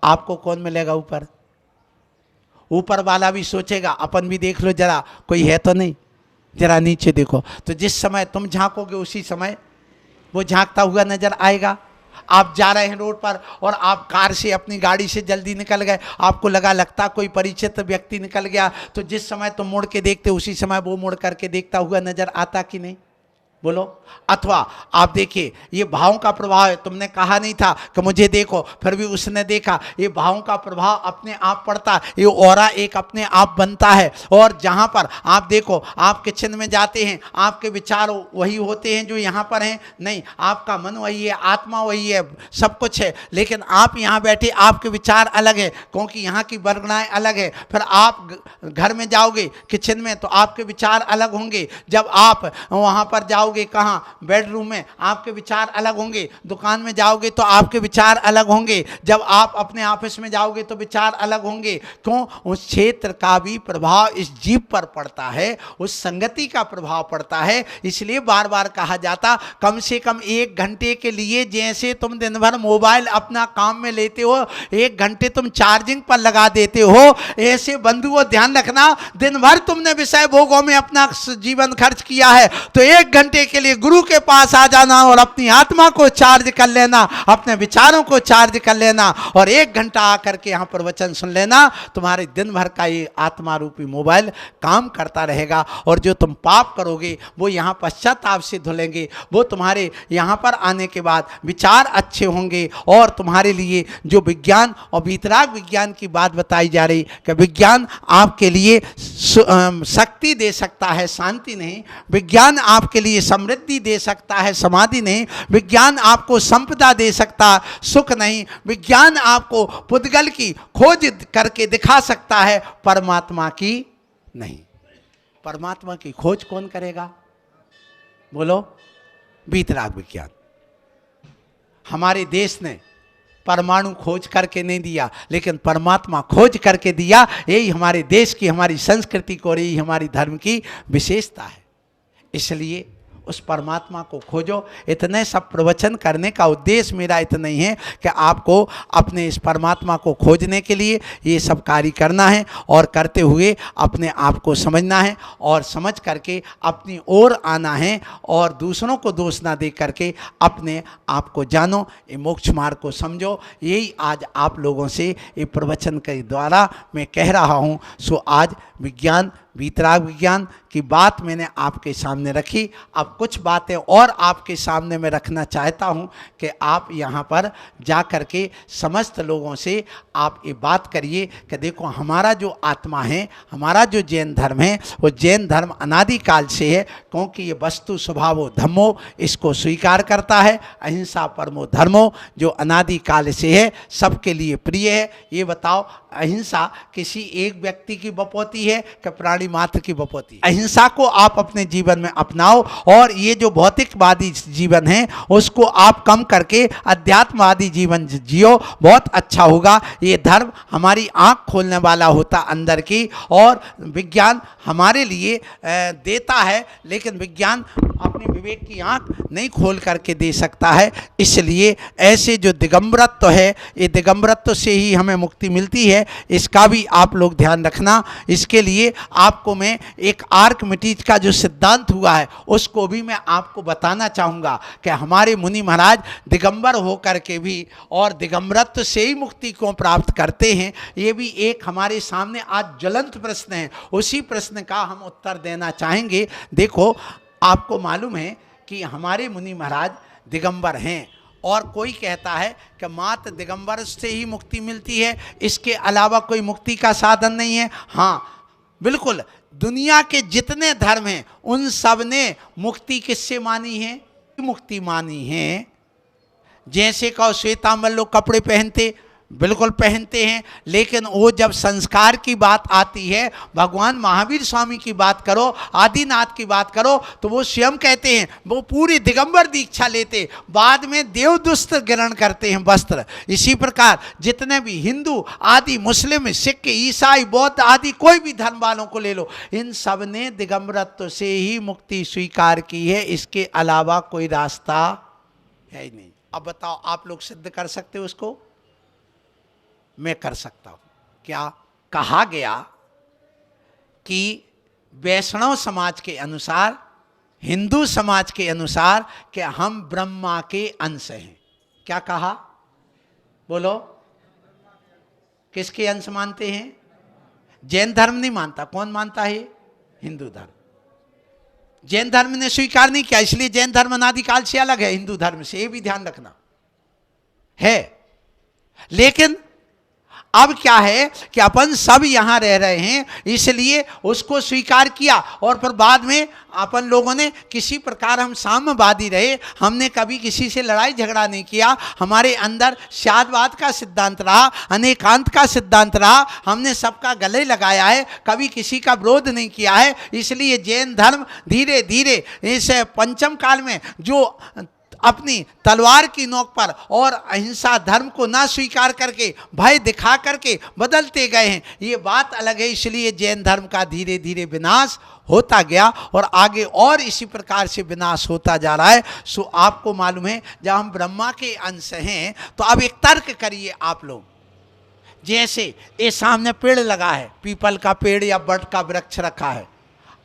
आपको कौन मिलेगा ऊपर? ऊपर वाला भी सोचेगा अपन भी देख लो जरा कोई है तो नहीं, जरा नीचे देखो। तो जिस समय तुम झांकोगे उसी समय वो झांकता हुआ नजर आएगा। आप जा रहे हैं रोड पर और आप कार से अपनी गाड़ी से जल्दी निकल गए, आपको लगता कोई परिचित व्यक्ति निकल गया, तो जिस समय तुम मुड़ के देखते उसी समय वो मुड़ करके देखता हुआ नजर आता कि नहीं? बोलो। अथवा आप देखिए, ये भावों का प्रभाव है। तुमने कहा नहीं था कि मुझे देखो, फिर भी उसने देखा। ये भावों का प्रभाव अपने आप पड़ता है, ये ऑरा एक अपने आप बनता है। और जहाँ पर आप देखो, आप किचन में जाते हैं, आपके विचार वही होते हैं जो यहाँ पर हैं? नहीं, आपका मन वही है, आत्मा वही है, सब कुछ है, लेकिन आप यहाँ बैठे, आपके विचार अलग है, क्योंकि यहाँ की वर्गणाएँ अलग है। फिर आप घर में जाओगे किचन में तो आपके विचार अलग होंगे। जब आप वहाँ पर जाओगे, कहाँ, बेडरूम में, आपके विचार अलग होंगे। दुकान में जाओगे तो आपके विचार अलग होंगे। जब आप अपने ऑफिस में जाओगे तो विचार अलग होंगे। क्यों? उस क्षेत्र का भी प्रभाव इस जीव पर पड़ता है, उस संगति का प्रभाव पड़ता है। इसलिए बार बार कहा जाता, कम से कम 1 घंटे के लिए, जैसे तुम दिन भर मोबाइल अपना काम में लेते हो, 1 घंटे तुम चार्जिंग पर लगा देते हो, ऐसे बंधुओं ध्यान रखना, दिन भर तुमने विषय भोगों में अपना जीवन खर्च किया है, तो 1 घंटे के लिए गुरु के पास आ जाना और अपनी आत्मा को चार्ज कर लेना, अपने विचारों को चार्ज कर लेना, और 1 घंटा आकर के यहाँ पर वचन सुन लेना। तुम्हारे दिन भर का ये आत्मा रूपी मोबाइल काम करता रहेगा, और जो तुम पाप करोगे वो यहाँ पश्चाताप से धुलेंगे। वो तुम्हारे यहाँ पर आने के बाद विचार अच्छे होंगे, और तुम्हारे लिए जो विज्ञान और वीतराग विज्ञान की बात बताई जा रही कि विज्ञान आपके लिए शक्ति दे सकता है, शांति नहीं। विज्ञान आपके लिए समृद्धि दे सकता है, समाधि नहीं। विज्ञान आपको संपदा दे सकता, सुख नहीं। विज्ञान आपको पुद्गल की खोज करके दिखा सकता है, परमात्मा की नहीं। परमात्मा की खोज कौन करेगा? बोलो। वीतराग विज्ञान। हमारे देश ने परमाणु खोज करके नहीं दिया, लेकिन परमात्मा खोज करके दिया। यही हमारे देश की, हमारी संस्कृति को, यही हमारी धर्म की विशेषता है। इसलिए उस परमात्मा को खोजो। इतने सब प्रवचन करने का उद्देश्य मेरा इतना ही है कि आपको अपने इस परमात्मा को खोजने के लिए ये सब कार्य करना है, और करते हुए अपने आप को समझना है, और समझ करके अपनी ओर आना है, और दूसरों को दोष ना दे करके अपने आप को जानो, ये मोक्ष मार्ग को समझो। यही आज आप लोगों से ये प्रवचन के द्वारा मैं कह रहा हूँ। सो आज विज्ञान, वीतराग विज्ञान की बात मैंने आपके सामने रखी। अब कुछ बातें और आपके सामने मैं रखना चाहता हूं कि आप यहां पर जा कर के समस्त लोगों से आप ये बात करिए कि देखो, हमारा जो आत्मा है, हमारा जो जैन धर्म है, वो जैन धर्म अनादिकाल से है, क्योंकि ये वस्तु स्वभावो धम्मो, इसको स्वीकार करता है। अहिंसा परमो धर्मो, जो अनादिकाल से है, सबके लिए प्रिय है। ये बताओ, अहिंसा किसी एक व्यक्ति की बपौती है कि प्राणी मात्र की बपौती? अहिंसा को आप अपने जीवन में अपनाओ, और ये जो भौतिकवादी जीवन है उसको आप कम करके अध्यात्मवादी जीवन जियो, बहुत अच्छा होगा। ये धर्म हमारी आंख खोलने वाला होता अंदर की, और विज्ञान हमारे लिए देता है, लेकिन विज्ञान अपने विवेक की आंख नहीं खोल करके दे सकता है। इसलिए ऐसे जो दिगंबरत्व है, ये दिगंबरत्व से ही हमें मुक्ति मिलती है, इसका भी आप लोग ध्यान रखना। इसके लिए आपको मैं एक आर्किमिडीज का जो सिद्धांत हुआ है उसको भी मैं आपको बताना चाहूँगा कि हमारे मुनि महाराज दिगंबर होकर के भी और दिगंबरत्व से ही मुक्ति को प्राप्त करते हैं। ये भी एक हमारे सामने आज ज्वलंत प्रश्न है, उसी प्रश्न का हम उत्तर देना चाहेंगे। देखो, आपको मालूम है कि हमारे मुनि महाराज दिगंबर हैं, और कोई कहता है कि मात्र दिगंबर से ही मुक्ति मिलती है, इसके अलावा कोई मुक्ति का साधन नहीं है। हाँ, बिल्कुल, दुनिया के जितने धर्म हैं उन सब ने मुक्ति किससे मानी है? मुक्ति मानी है। जैसे कहो श्वेतांबर लोग कपड़े पहनते, बिल्कुल पहनते हैं, लेकिन वो जब संस्कार की बात आती है, भगवान महावीर स्वामी की बात करो, आदिनाथ की बात करो, तो वो स्वयं कहते हैं, वो पूरी दिगंबर दीक्षा लेते, बाद में देवदुस्त ग्रहण करते हैं वस्त्र। इसी प्रकार जितने भी हिंदू आदि, मुस्लिम, सिख, ईसाई, बौद्ध आदि कोई भी धर्म वालों को ले लो, इन सब ने दिगंबरत्व से ही मुक्ति स्वीकार की है, इसके अलावा कोई रास्ता है ही नहीं। अब बताओ, आप लोग सिद्ध कर सकते हो उसको? मैं कर सकता हूं। क्या कहा गया कि वैष्णव समाज के अनुसार, हिंदू समाज के अनुसार कि हम ब्रह्मा के अंश हैं। क्या कहा बोलो? किसके अंश मानते हैं? जैन धर्म नहीं मानता। कौन मानता है? हिंदू धर्म। जैन धर्म ने स्वीकार नहीं किया, इसलिए जैन धर्म अनादिकाल से अलग है हिंदू धर्म से, ये भी ध्यान रखना है। लेकिन अब क्या है कि अपन सब यहां रह रहे हैं, इसलिए उसको स्वीकार किया। और फिर बाद में अपन लोगों ने किसी प्रकार, हम साम्यवादी रहे, हमने कभी किसी से लड़ाई झगड़ा नहीं किया। हमारे अंदर शादवाद का सिद्धांत रहा, अनेकांत का सिद्धांत रहा, हमने सबका गले लगाया है, कभी किसी का विरोध नहीं किया है। इसलिए जैन धर्म धीरे धीरे इस पंचम काल में जो अपनी तलवार की नोक पर और अहिंसा धर्म को ना स्वीकार करके भय दिखा करके बदलते गए हैं, ये बात अलग है। इसलिए जैन धर्म का धीरे धीरे विनाश होता गया और आगे और इसी प्रकार से विनाश होता जा रहा है। सो आपको मालूम है, जब हम ब्रह्मा के अंश हैं तो अब एक तर्क करिए आप लोग। जैसे ये सामने पेड़ लगा है, पीपल का पेड़ या बट का वृक्ष रखा है,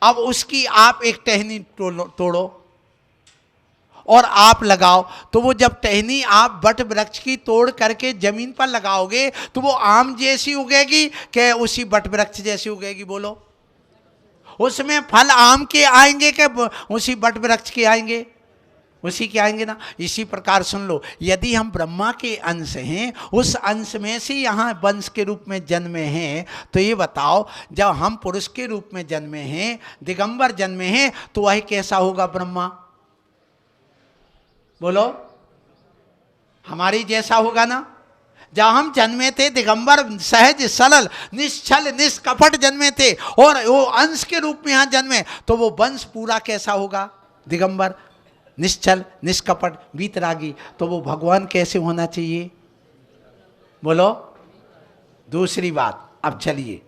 अब उसकी आप एक टहनी तोड़ो और आप लगाओ, तो वो जब टहनी आप बट वृक्ष की तोड़ करके जमीन पर लगाओगे तो वो आम जैसी उगेगी कि उसी बट वृक्ष जैसी उगेगी? बोलो, उसमें फल आम के आएंगे कि उसी बट वृक्ष के आएंगे? उसी के आएंगे ना। इसी प्रकार सुन लो, यदि हम ब्रह्मा के अंश हैं, उस अंश में से यहाँ वंश के रूप में जन्मे हैं, तो ये बताओ, जब हम पुरुष के रूप में जन्मे हैं, दिगंबर जन्मे हैं, तो वह कैसा होगा ब्रह्मा? बोलो, हमारी जैसा होगा ना। जब हम जन्मे थे दिगंबर, सहज सरल निश्चल निष्कपट जन्मे थे, और वो अंश के रूप में यहाँ जन्मे, तो वो वंश पूरा कैसा होगा? दिगंबर, निश्चल निष्कपट वीतरागी, तो वो भगवान कैसे होना चाहिए? बोलो। दूसरी बात, अब चलिए,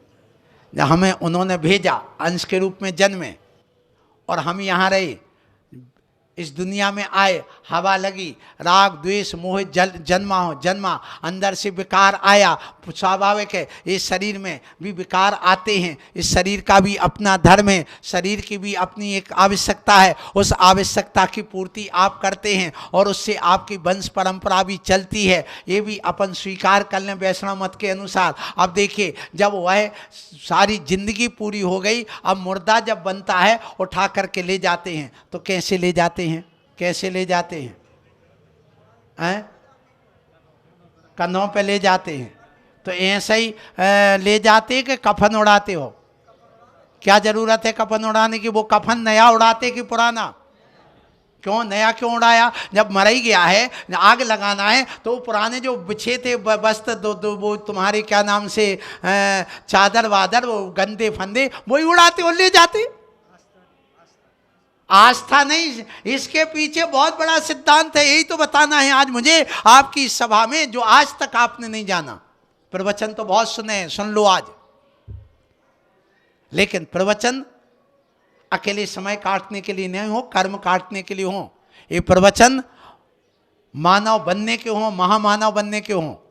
जब हमें उन्होंने भेजा अंश के रूप में जन्मे और हम यहाँ रहे, इस दुनिया में आए, हवा लगी, राग द्वेष मोह जन्मा, अंदर से विकार आया, स्वाभाविक है, इस शरीर में भी विकार आते हैं। इस शरीर का भी अपना धर्म है, शरीर की भी अपनी एक आवश्यकता है, उस आवश्यकता की पूर्ति आप करते हैं और उससे आपकी वंश परंपरा भी चलती है। ये भी अपन स्वीकार कर लें वैष्णव मत के अनुसार। अब देखिए, जब वह सारी जिंदगी पूरी हो गई, अब मुर्दा जब बनता है उठा करके ले जाते हैं, तो कैसे ले जाते हैं? कैसे ले जाते हैं? कंधों पे ले जाते हैं। तो ऐसे ही ले जाते हैं कि कफन उड़ाते हो? क्या जरूरत है कफन उड़ाने की? वो कफन नया उड़ाते कि पुराना? क्यों नया क्यों उड़ाया? जब मर ही गया है, आग लगाना है, तो पुराने जो बिछे थे वस्त्र, दो वो तुम्हारे क्या नाम से चादर वादर, वो गंदे फंदे, वही उड़ाते और ले जाते। आस्था नहीं, इसके पीछे बहुत बड़ा सिद्धांत है। यही तो बताना है आज मुझे आपकी इस सभा में, जो आज तक आपने नहीं जाना। प्रवचन तो बहुत सुने हैं, सुन लो आज, लेकिन प्रवचन अकेले समय काटने के लिए नहीं हो, कर्म काटने के लिए हो। ये प्रवचन मानव बनने के हो, महामानव बनने के हो।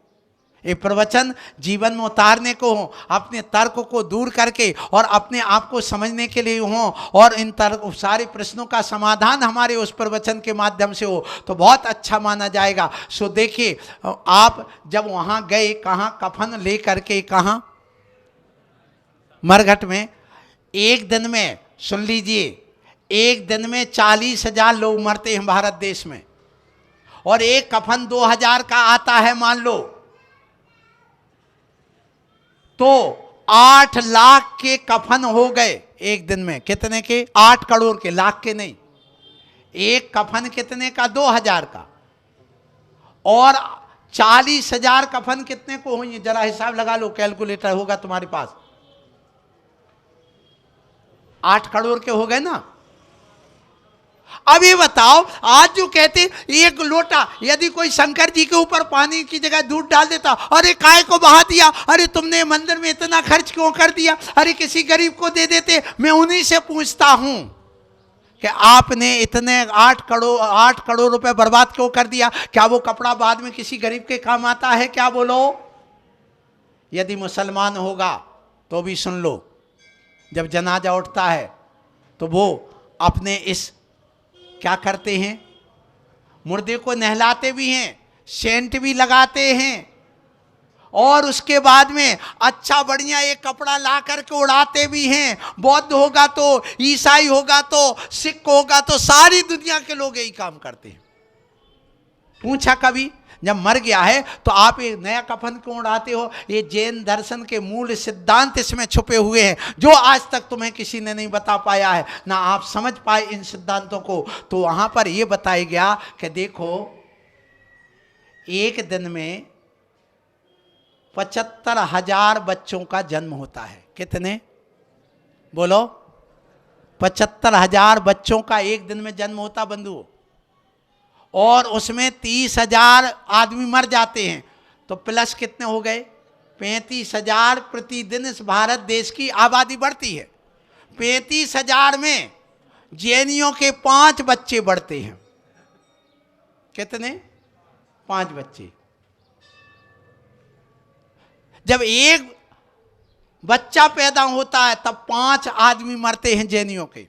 ये प्रवचन जीवन में उतारने को हो, अपने तर्क को दूर करके और अपने आप को समझने के लिए हो, और इन तर्क सारे प्रश्नों का समाधान हमारे उस प्रवचन के माध्यम से हो, तो बहुत अच्छा माना जाएगा। सो देखिए, आप जब वहाँ गए, कहाँ कफन ले करके, कहाँ मरघट में, एक दिन में, सुन लीजिए, एक दिन में 40,000 लोग मरते हैं भारत देश में, और एक कफन 2,000 का आता है मान लो, तो 8 लाख के कफन हो गए एक दिन में। कितने के? 8 करोड़ के, लाख के नहीं। एक कफन कितने का? 2,000 का। और 40,000 कफन कितने को होंगे? जरा हिसाब लगा लो, कैलकुलेटर होगा तुम्हारे पास। 8 करोड़ के हो गए ना। अब ये बताओ, आज जो कहते एक लोटा यदि कोई शंकर जी के ऊपर पानी की जगह दूध डाल देता, अरे काय को बहा दिया, अरे तुमने मंदिर में इतना खर्च क्यों कर दिया, अरे किसी गरीब को दे देते। मैं उन्हीं से पूछता हूं कि आपने इतने 8 करोड़ रुपए बर्बाद क्यों कर दिया? क्या वो कपड़ा बाद में किसी गरीब के काम आता है क्या? बोलो। यदि मुसलमान होगा तो भी सुन लो, जब जनाजा उठता है तो वो अपने इस क्या करते हैं, मुर्दे को नहलाते भी हैं, सेंट भी लगाते हैं, और उसके बाद में अच्छा बढ़िया एक कपड़ा ला करके उड़ाते भी हैं। बौद्ध होगा तो, ईसाई होगा तो, सिख होगा तो, सारी दुनिया के लोग यही काम करते हैं। पूछा कभी जब मर गया है तो आप एक नया कफन क्यों उड़ाते हो? ये जैन दर्शन के मूल सिद्धांत इसमें छुपे हुए हैं, जो आज तक तुम्हें किसी ने नहीं बता पाया है, ना आप समझ पाए इन सिद्धांतों को। तो वहां पर यह बताया गया कि देखो, एक दिन में 75,000 बच्चों का जन्म होता है। कितने बोलो? 75,000 बच्चों का एक दिन में जन्म होता बंधुओं, और उसमें 30,000 आदमी मर जाते हैं। तो प्लस कितने हो गए? 35,000 प्रतिदिन इस भारत देश की आबादी बढ़ती है। 35,000 में जैनियों के 5 बच्चे बढ़ते हैं। कितने? 5 बच्चे। जब एक बच्चा पैदा होता है तब 5 आदमी मरते हैं जैनियों के।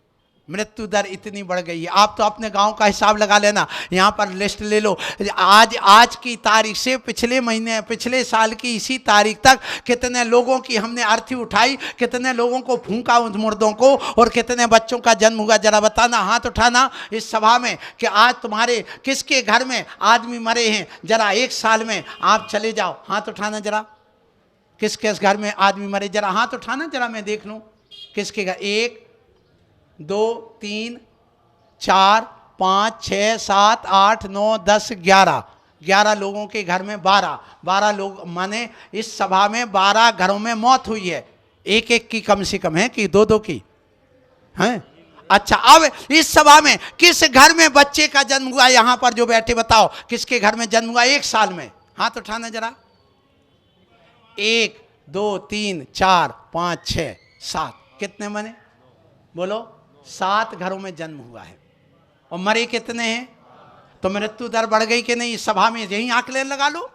मृत्यु दर इतनी बढ़ गई है। आप तो अपने गांव का हिसाब लगा लेना, यहाँ पर लिस्ट ले लो। आज की तारीख से पिछले महीने, पिछले साल की इसी तारीख तक कितने लोगों की हमने अर्थी उठाई, कितने लोगों को फूंका उन मुर्दों को, और कितने बच्चों का जन्म हुआ। जरा बताना, हाथ उठाना इस सभा में कि आज तुम्हारे किसके घर में आदमी मरे हैं। जरा एक साल में आप चले जाओ, हाथ उठाना जरा, किस किस घर में आदमी मरे, जरा हाथ उठाना, जरा मैं देख लूं किसके घर। 1 2 3 4 5 6 7 8 9 10 11 लोगों के घर में 12 लोग, माने इस सभा में 12 घरों में मौत हुई है। एक एक की कम से कम है कि 2 की हैं? अच्छा, अब इस सभा में किस घर में बच्चे का जन्म हुआ? यहां पर जो बैठे बताओ किसके घर में जन्म हुआ एक साल में? हाथ उठाना जरा। 1 2 3 4 5 6 7, कितने बने बोलो? 7 घरों में जन्म हुआ है, और मरे कितने हैं? तो मृत्यु दर बढ़ गई कि नहीं? इस सभा में यही आंकलन लगा लो।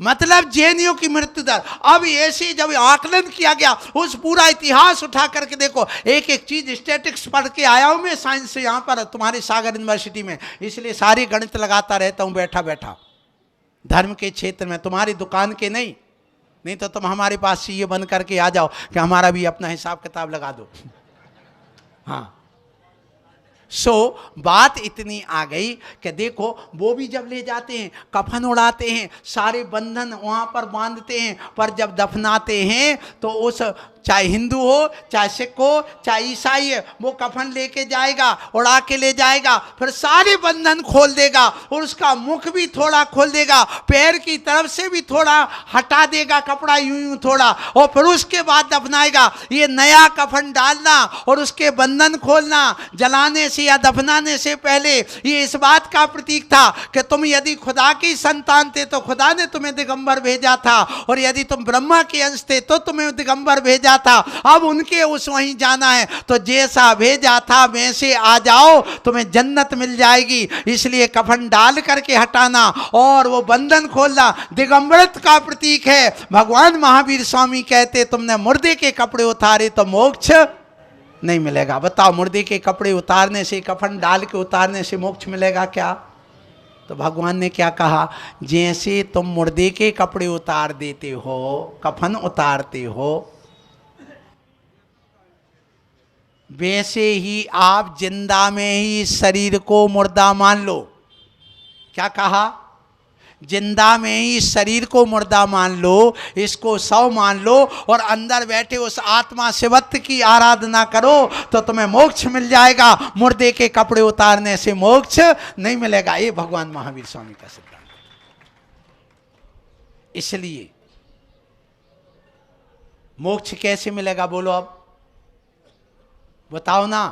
मतलब जैनियों की मृत्यु दर। अब ऐसे जब आकलन किया गया, उस पूरा इतिहास उठा करके देखो, एक एक चीज स्टैटिक्स पढ़ के आया हूं मैं साइंस से, यहां पर तुम्हारे सागर यूनिवर्सिटी में, इसलिए सारी गणित लगाता रहता हूं बैठा बैठा, धर्म के क्षेत्र में, तुम्हारी दुकान के नहीं तो तुम हमारे पास सीए बन करके आ जाओ कि हमारा भी अपना हिसाब किताब लगा दो। हाँ, बात इतनी आ गई कि देखो, वो भी जब ले जाते हैं, कफन उड़ाते हैं, सारे बंधन वहां पर बांधते हैं, पर जब दफनाते हैं तो उस चाहे हिंदू हो, चाहे सिख हो, चाहे ईसाई है, वो कफन लेके जाएगा, उड़ा के ले जाएगा, फिर सारे बंधन खोल देगा, और उसका मुख भी थोड़ा खोल देगा, पैर की तरफ से भी थोड़ा हटा देगा कपड़ा, यूं यूं थोड़ा, और फिर उसके बाद दफनाएगा। ये नया कफन डालना और उसके बंधन खोलना जलाने से या दफनाने से पहले ये इस बात का प्रतीक था कि तुम यदि खुदा की संतान थे तो खुदा ने तुम्हें दिगंबर भेजा था, और यदि तुम ब्रह्मा के अंश थे तो तुम्हें दिगंबर भेजा था। अब उनके उस वहीं जाना है, तो जैसा भेजा था वैसे आ जाओ, तुम्हें जन्नत मिल जाएगी। इसलिए कफन डाल करके हटाना और वो बंधन खोलना दिगंबरत्व का प्रतीक है। भगवान महावीर स्वामी कहते, तुमने मुर्दे के कपड़े उतारे तो मोक्ष नहीं मिलेगा। बताओ, मुर्दे के कपड़े उतारने से, कफन डाल के उतारने से मोक्ष मिलेगा क्या? तो भगवान ने क्या कहा? जैसे तुम मुर्दे के कपड़े उतार देते हो, कफन उतारते हो, वैसे ही आप जिंदा में ही शरीर को मुर्दा मान लो। क्या कहा? जिंदा में ही शरीर को मुर्दा मान लो, इसको शव मान लो, और अंदर बैठे उस आत्मा शिवत्व की आराधना करो तो तुम्हें मोक्ष मिल जाएगा। मुर्दे के कपड़े उतारने से मोक्ष नहीं मिलेगा। ये भगवान महावीर स्वामी का सिद्धांत। इसलिए मोक्ष कैसे मिलेगा बोलो? अब बताओ ना,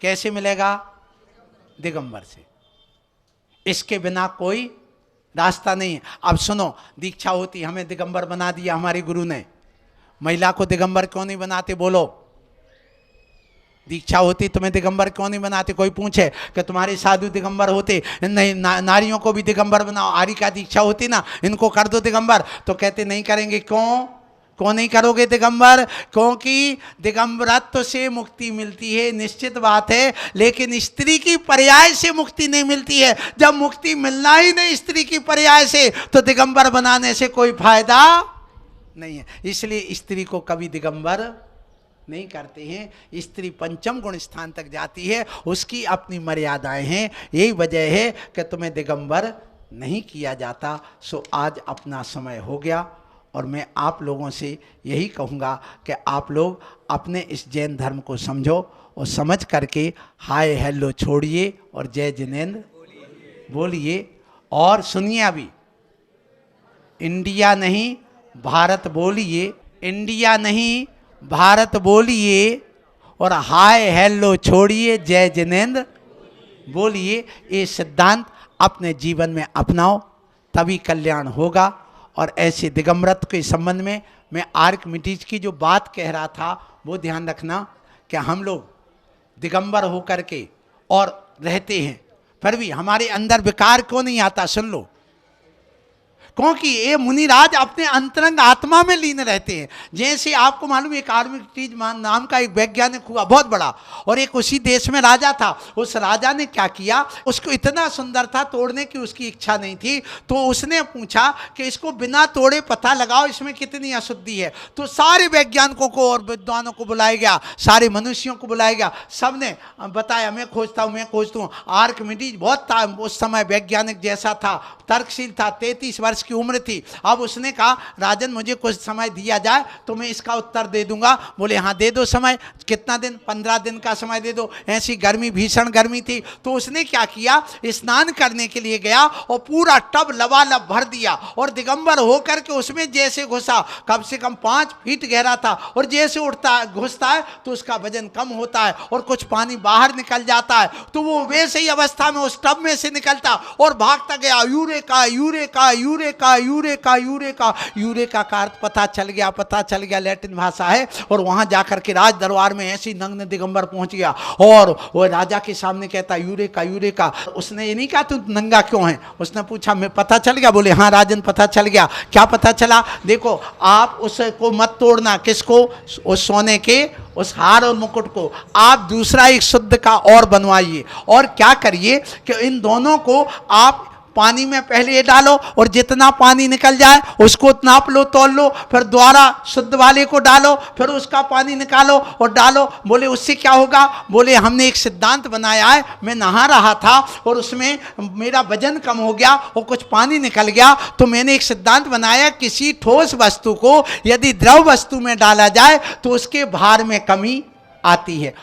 कैसे मिलेगा? दिगंबर से, इसके बिना कोई रास्ता नहीं है। अब सुनो, दीक्षा होती, हमें दिगंबर बना दिया हमारे गुरु ने, महिला को दिगंबर क्यों नहीं बनाते बोलो? दीक्षा होती तुम्हें दिगंबर क्यों नहीं बनाते? कोई पूछे कि तुम्हारे साधु दिगंबर होते, नहीं नारियों को भी दिगंबर बनाओ, आर्य का दीक्षा होती ना, इनको कर दो दिगंबर, तो कहते नहीं करेंगे। क्यों नहीं करोगे दिगंबर? क्योंकि दिगंबरत्व से मुक्ति मिलती है, निश्चित बात है, लेकिन स्त्री की पर्याय से मुक्ति नहीं मिलती है। जब मुक्ति मिलना ही नहीं स्त्री की पर्याय से, तो दिगंबर बनाने से कोई फायदा नहीं है। इसलिए स्त्री को कभी दिगंबर नहीं करते हैं। स्त्री पंचम गुण स्थान तक जाती है, उसकी अपनी मर्यादाएं हैं। यही वजह है कि तुम्हें दिगंबर नहीं किया जाता। सो आज अपना समय हो गया और मैं आप लोगों से यही कहूँगा कि आप लोग अपने इस जैन धर्म को समझो और समझ करके हाय हेलो छोड़िए और जय जिनेंद्र बोलिए। और सुनिए, अभी इंडिया नहीं भारत बोलिए, इंडिया नहीं भारत बोलिए और हाय हेलो छोड़िए, जय जिनेंद्र बोलिए। ये सिद्धांत अपने जीवन में अपनाओ, तभी कल्याण होगा। और ऐसे दिगंबरत्व के संबंध में मैं आर्किमिडीज की जो बात कह रहा था वो ध्यान रखना कि हम लोग दिगंबर होकर के और रहते हैं, फिर भी हमारे अंदर विकार क्यों नहीं आता? सुन लो, क्योंकि ये मुनिराज अपने अंतरंग आत्मा में लीन रहते हैं। जैसे आपको मालूम, एक आर्किमिडीज नाम का एक वैज्ञानिक हुआ बहुत बड़ा, और एक उसी देश में राजा था। उस राजा ने क्या किया, उसको इतना सुंदर था, तोड़ने की उसकी इच्छा नहीं थी, तो उसने पूछा कि इसको बिना तोड़े पता लगाओ इसमें कितनी अशुद्धि है। तो सारे वैज्ञानिकों को और विद्वानों को बुलाया गया, सारे मनुष्यों को बुलाया गया, सबने बताया मैं खोजता हूँ। आर्किमिडीज बहुत था उस समय, वैज्ञानिक जैसा था, तर्कशील था, 33 वर्ष की उम्र थी। अब उसने कहा राजन मुझे कुछ समय दिया जाए तो मैं इसका उत्तर दे दूंगा। बोले हाँ दे दो समय। कितना दिन? 15 दिन का समय दे दो। ऐसी गर्मी, भीषण गर्मी थी। तो उसने क्या किया, स्नान करने के लिए गया और पूरा टब लबालब भर दिया और दिगंबर होकर के उसमें जैसे घुसा, कम से कम 5 फीट गहरा था, और जैसे उठता घुसता है तो उसका वजन कम होता है और कुछ पानी बाहर निकल जाता है। तो वो वैसे ही अवस्था में उस टब में से निकलता और भागता गया, eureka eureka eureka eureka eureka. Eureka का अर्थ पता चल गया, लैटिन भाषा है। और वहां जाकर के राज दरबार में ऐसी नग्न दिगंबर पहुंच गया और वो राजा के सामने कहता यूरेका यूरेका। उसने ये नहीं कहा तू नंगा क्यों है, उसने पूछा मैं पता चल गया। बोले हाँ राजन पता चल गया। क्या पता चला? देखो आप उसको मत तोड़ना। किसको? उस सोने के उस हार और मुकुट को। आप दूसरा एक शुद्ध का और बनवाइए और क्या करिए कि इन दोनों को आप पानी में पहले ये डालो और जितना पानी निकल जाए उसको नाप लो, तौल लो, फिर दोबारा शुद्ध वाले को डालो, फिर उसका पानी निकालो और डालो। बोले उससे क्या होगा? बोले हमने एक सिद्धांत बनाया है, मैं नहा रहा था और उसमें मेरा वजन कम हो गया और कुछ पानी निकल गया, तो मैंने एक सिद्धांत बनाया, किसी ठोस वस्तु को यदि द्रव वस्तु में डाला जाए तो उसके भार में कमी आती है।